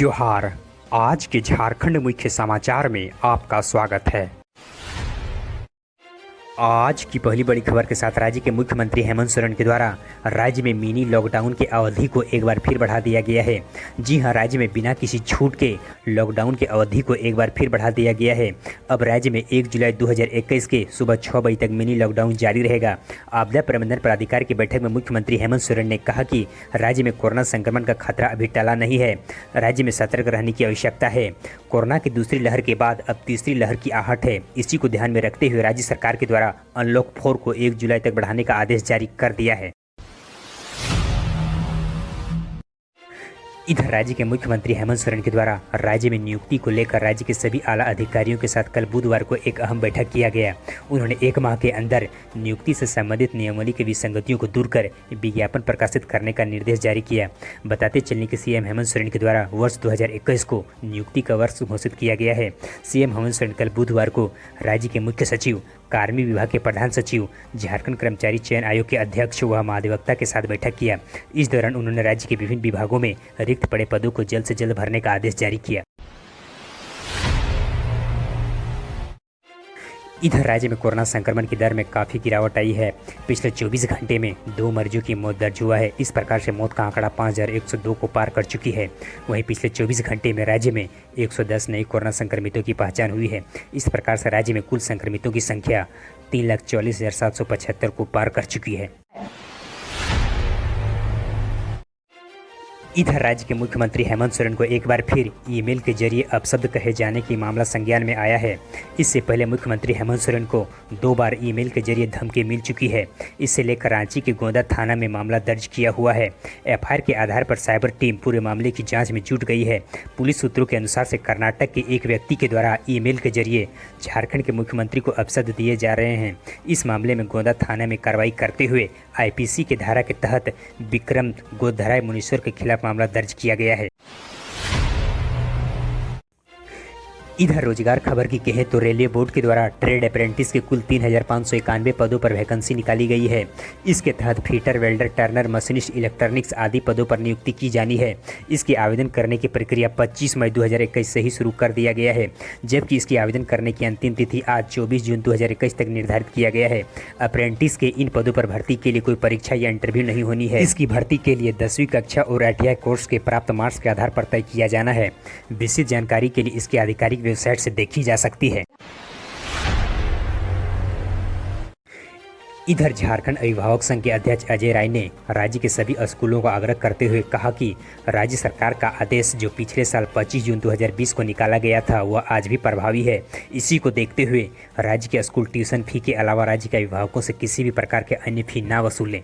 जोहार। आज के झारखंड मुख्य समाचार में आपका स्वागत है। आज की पहली बड़ी खबर के साथ राज्य के मुख्यमंत्री हेमंत सोरेन के द्वारा राज्य में मिनी लॉकडाउन की अवधि को एक बार फिर बढ़ा दिया गया है। जी हां, राज्य में बिना किसी छूट के लॉकडाउन की अवधि को एक बार फिर बढ़ा दिया गया है। अब राज्य में 1 जुलाई 2021 के सुबह 6 बजे तक मिनी लॉकडाउन जारी रहेगा। आपदा प्रबंधन प्राधिकार की बैठक में मुख्यमंत्री हेमंत सोरेन ने कहा कि राज्य में कोरोना संक्रमण का खतरा अभी टला नहीं है। राज्य में सतर्क रहने की आवश्यकता है। कोरोना की दूसरी लहर के बाद अब तीसरी लहर की आहट है। इसी को ध्यान में रखते हुए राज्य सरकार के द्वारा अनलॉक 4 को 1 जुलाई तक बढ़ाने का आदेश जारी कर दिया है। इधर राज्य के मुख्यमंत्री हेमंत सोरेन के द्वारा राज्य में नियुक्ति को लेकर राज्य के सभी आला अधिकारियों के साथ कल बुधवार को एक अहम बैठक किया गया। उन्होंने 1 माह के अंदर नियुक्ति से संबंधित नियमावली की विसंगतियों को दूर कर विज्ञापन प्रकाशित करने का निर्देश जारी किया। बताते चलने के सीएम हेमंत सोरेन के द्वारा वर्ष 2021 को नियुक्ति का वर्ष घोषित किया गया है। सीएम हेमंत सोरेन कल बुधवार को राज्य के मुख्य सचिव, कार्मिक विभाग के प्रधान सचिव, झारखंड कर्मचारी चयन आयोग के अध्यक्ष व महाधिवक्ता के साथ बैठक किया। इस दौरान उन्होंने राज्य के विभिन्न विभागों में रिक्त पड़े पदों को जल्द से जल्द भरने का आदेश जारी किया। इधर राज्य में कोरोना संक्रमण की दर में काफ़ी गिरावट आई है। पिछले 24 घंटे में 2 मरीजों की मौत दर्ज हुआ है। इस प्रकार से मौत का आंकड़ा 5102 को पार कर चुकी है। वहीं पिछले 24 घंटे में राज्य में 110 नए कोरोना संक्रमितों की पहचान हुई है। इस प्रकार से राज्य में कुल संक्रमितों की संख्या 3,44,775 को पार कर चुकी है। इधर राज्य के मुख्यमंत्री हेमंत सोरेन को एक बार फिर ईमेल के जरिए अपशब्द कहे जाने की मामला संज्ञान में आया है। इससे पहले मुख्यमंत्री हेमंत सोरेन को 2 बार ईमेल के जरिए धमकी मिल चुकी है। इससे लेकर रांची के गोंदा थाना में मामला दर्ज किया हुआ है। एफआईआर के आधार पर साइबर टीम पूरे मामले की जाँच में जुट गई है। पुलिस सूत्रों के अनुसार से कर्नाटक के एक व्यक्ति के द्वारा ईमेल के जरिए झारखंड के मुख्यमंत्री को अपशब्द दिए जा रहे हैं। इस मामले में गोंदा थाना में कार्रवाई करते हुए आईपीसी के धारा के तहत विक्रम गोधराय मुनीश्वर के खिलाफ मामला दर्ज किया गया है। इधर रोजगार खबर की कहें तो रेलवे बोर्ड के द्वारा ट्रेड अप्रेंटिस के कुल 3,591 पदों पर वैकेंसी निकाली गई है। इसके तहत fitter, welder, Turner, machinist, electronics आदि पदों पर नियुक्ति की जानी है। इसकी आवेदन करने की प्रक्रिया 25 मई 2021 से ही शुरू कर दिया गया है, जबकि इसकी आवेदन करने की अंतिम तिथि आज 24 जून 2021 तक निर्धारित किया गया है। अप्रेंटिस के इन पदों पर भर्ती के लिए कोई परीक्षा या इंटरव्यू नहीं होनी है। इसकी भर्ती के लिए 10वीं कक्षा और ITI कोर्स के प्राप्त मार्क्स के आधार पर तय किया जाना है। विस्तृत जानकारी के लिए इसकी आधिकारिक वेबसाइट से देखी जा सकती है। इधर झारखंड अभिभावक संघ के अध्यक्ष अजय राय ने राज्य के सभी स्कूलों का आग्रह करते हुए कहा कि राज्य सरकार का आदेश जो पिछले साल 25 जून 2020 को निकाला गया था वह आज भी प्रभावी है। इसी को देखते हुए राज्य के स्कूल ट्यूशन फी के अलावा राज्य के अभिभावकों से किसी भी प्रकार के अन्य फी ना वसूलें।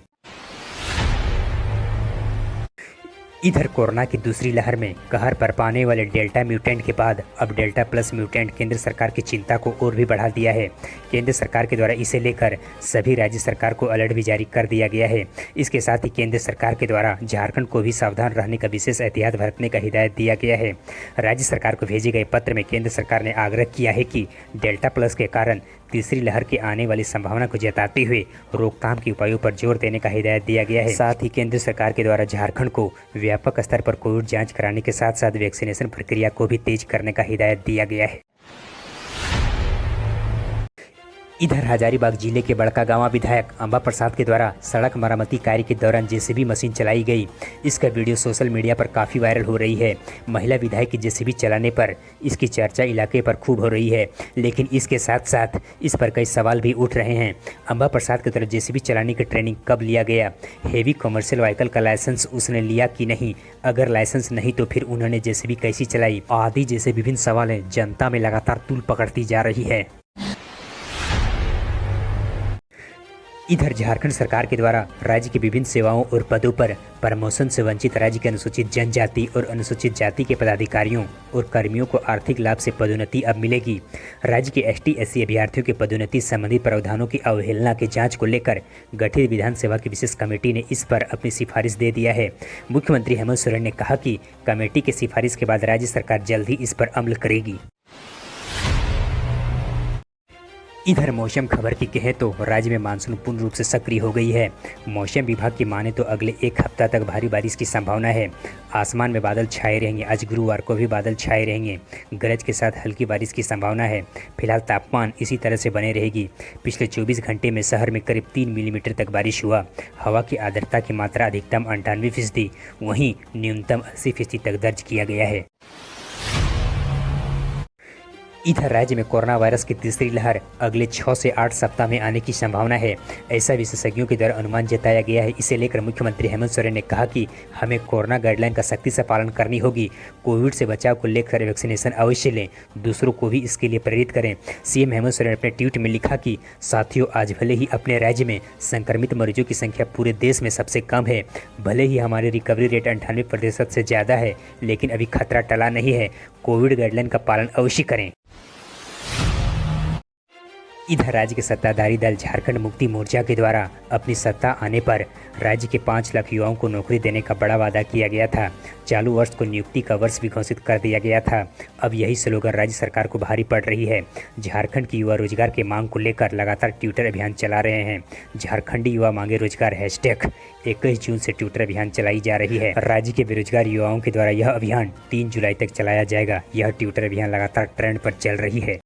इधर कोरोना की दूसरी लहर में कहर बरपाने वाले डेल्टा म्यूटेंट के बाद अब डेल्टा प्लस म्यूटेंट केंद्र सरकार की चिंता को और भी बढ़ा दिया है। केंद्र सरकार के द्वारा इसे लेकर सभी राज्य सरकार को अलर्ट भी जारी कर दिया गया है। इसके साथ ही केंद्र सरकार के द्वारा झारखंड को भी सावधान रहने का विशेष एहतियात बरतने का हिदायत दिया गया है। राज्य सरकार को भेजे गए पत्र में केंद्र सरकार ने आग्रह किया है कि डेल्टा प्लस के कारण तीसरी लहर के आने वाली संभावना को जताते हुए रोकथाम के उपायों पर जोर देने का हिदायत दिया गया है। साथ ही केंद्र सरकार के द्वारा झारखंड को व्यापक स्तर पर कोविड जांच कराने के साथ साथ वैक्सीनेशन प्रक्रिया को भी तेज करने का हिदायत दिया गया है। इधर हजारीबाग जिले के बड़कागांव विधायक अंबा प्रसाद के द्वारा सड़क मरम्मती कार्य के दौरान जेसीबी मशीन चलाई गई। इसका वीडियो सोशल मीडिया पर काफ़ी वायरल हो रही है। महिला विधायक की जेसीबी चलाने पर इसकी चर्चा इलाके पर खूब हो रही है, लेकिन इसके साथ साथ इस पर कई सवाल भी उठ रहे हैं। अंबा प्रसाद की तरफ जेसीबी चलाने की ट्रेनिंग कब लिया गया? हेवी कमर्शियल व्हीकल का लाइसेंस उसने लिया कि नहीं? अगर लाइसेंस नहीं तो फिर उन्होंने जेसीबी कैसी चलाई? आदि जैसे विभिन्न सवालें जनता में लगातार तूल पकड़ती जा रही है। इधर झारखंड सरकार के द्वारा राज्य की विभिन्न सेवाओं और पदों पर प्रमोशन से वंचित राज्य के अनुसूचित जनजाति और अनुसूचित जाति के पदाधिकारियों और कर्मियों को आर्थिक लाभ से पदोन्नति अब मिलेगी। राज्य के ST/SC अभ्यर्थियों के पदोन्नति संबंधी प्रावधानों की अवहेलना की जांच को लेकर गठित विधानसभा की विशेष कमेटी ने इस पर अपनी सिफारिश दे दिया है। मुख्यमंत्री हेमंत सोरेन ने कहा कि कमेटी की सिफारिश के बाद राज्य सरकार जल्द ही इस पर अमल करेगी। इधर मौसम खबर की कहें तो राज्य में मानसून पूर्ण रूप से सक्रिय हो गई है। मौसम विभाग की माने तो अगले एक हफ्ता तक भारी बारिश की संभावना है। आसमान में बादल छाए रहेंगे। आज गुरुवार को भी बादल छाए रहेंगे। गरज के साथ हल्की बारिश की संभावना है। फिलहाल तापमान इसी तरह से बने रहेगी। पिछले 24 घंटे में शहर में करीब 3 मिलीमीटर तक बारिश हुआ। हवा की आर्द्रता की मात्रा अधिकतम 98%, वहीं न्यूनतम 80% तक दर्ज किया गया है। इधर राज्य में कोरोना वायरस की तीसरी लहर अगले 6 से 8 सप्ताह में आने की संभावना है, ऐसा विशेषज्ञों के द्वारा अनुमान जताया गया है। इसे लेकर मुख्यमंत्री हेमंत सोरेन ने कहा कि हमें कोरोना गाइडलाइन का सख्ती से पालन करनी होगी। कोविड से बचाव को लेकर वैक्सीनेशन अवश्य लें, दूसरों को भी इसके लिए प्रेरित करें। सीएम हेमंत सोरेन ने अपने ट्वीट में लिखा कि साथियों, आज भले ही अपने राज्य में संक्रमित मरीजों की संख्या पूरे देश में सबसे कम है, भले ही हमारी रिकवरी रेट 98% से ज़्यादा है, लेकिन अभी खतरा टला नहीं है। कोविड गाइडलाइन का पालन अवश्य करें। इधर राज्य के सत्ताधारी दल झारखंड मुक्ति मोर्चा के द्वारा अपनी सत्ता आने पर राज्य के 5 लाख युवाओं को नौकरी देने का बड़ा वादा किया गया था। चालू वर्ष को नियुक्ति का वर्ष भी घोषित कर दिया गया था। अब यही स्लोगन राज्य सरकार को भारी पड़ रही है। झारखंड की युवा रोजगार की मांग को लेकर लगातार ट्विटर अभियान चला रहे हैं। झारखंडी युवा मांगे रोजगार हैशटैग 21 जून से ट्विटर अभियान चलाई जा रही है। राज्य के बेरोजगार युवाओं के द्वारा यह अभियान 3 जुलाई तक चलाया जाएगा। यह ट्विटर अभियान लगातार ट्रेंड पर चल रही है।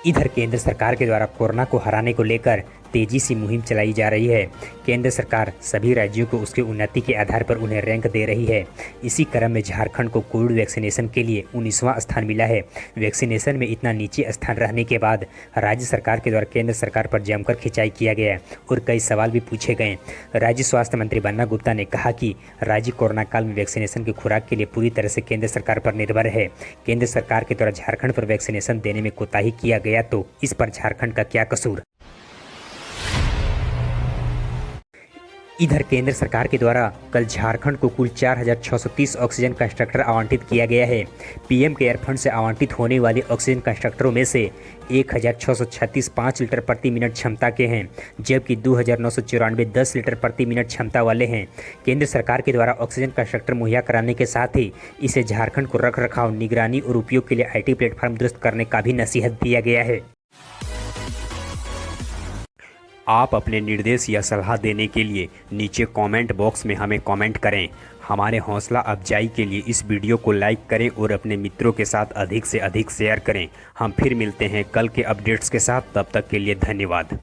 इधर केंद्र सरकार के द्वारा कोरोना को हराने को लेकर तेजी से मुहिम चलाई जा रही है। केंद्र सरकार सभी राज्यों को उसकी उन्नति के आधार पर उन्हें रैंक दे रही है। इसी क्रम में झारखंड को कोविड वैक्सीनेशन के लिए 19वां स्थान मिला है। वैक्सीनेशन में इतना नीचे स्थान रहने के बाद राज्य सरकार के द्वारा केंद्र सरकार पर जमकर खिंचाई किया गया और कई सवाल भी पूछे गए। राज्य स्वास्थ्य मंत्री बन्ना गुप्ता ने कहा कि राज्य कोरोना काल में वैक्सीनेशन की खुराक के लिए पूरी तरह से केंद्र सरकार पर निर्भर है। केंद्र सरकार के द्वारा झारखंड पर वैक्सीनेशन देने में कोताही किया गया तो इस पर झारखंड का क्या कसूर। इधर केंद्र सरकार के द्वारा कल झारखंड को कुल 4630 ऑक्सीजन कंस्ट्रक्टर आवंटित किया गया है। पीएम केयर फंड से आवंटित होने वाले ऑक्सीजन कंस्ट्रक्टरों में से 1636 5 लीटर प्रति मिनट क्षमता के हैं, जबकि 2994 10 लीटर प्रति मिनट क्षमता वाले हैं। केंद्र सरकार के द्वारा ऑक्सीजन कंस्ट्रक्टर मुहैया कराने के साथ ही इसे झारखंड को रख रखाव, निगरानी और उपयोग के लिए IT प्लेटफॉर्म दुरुस्त करने का भी नसीहत दिया गया है। आप अपने निर्देश या सलाह देने के लिए नीचे कमेंट बॉक्स में हमें कमेंट करें। हमारे हौसला अफजाई के लिए इस वीडियो को लाइक करें और अपने मित्रों के साथ अधिक से अधिक शेयर करें। हम फिर मिलते हैं कल के अपडेट्स के साथ, तब तक के लिए धन्यवाद।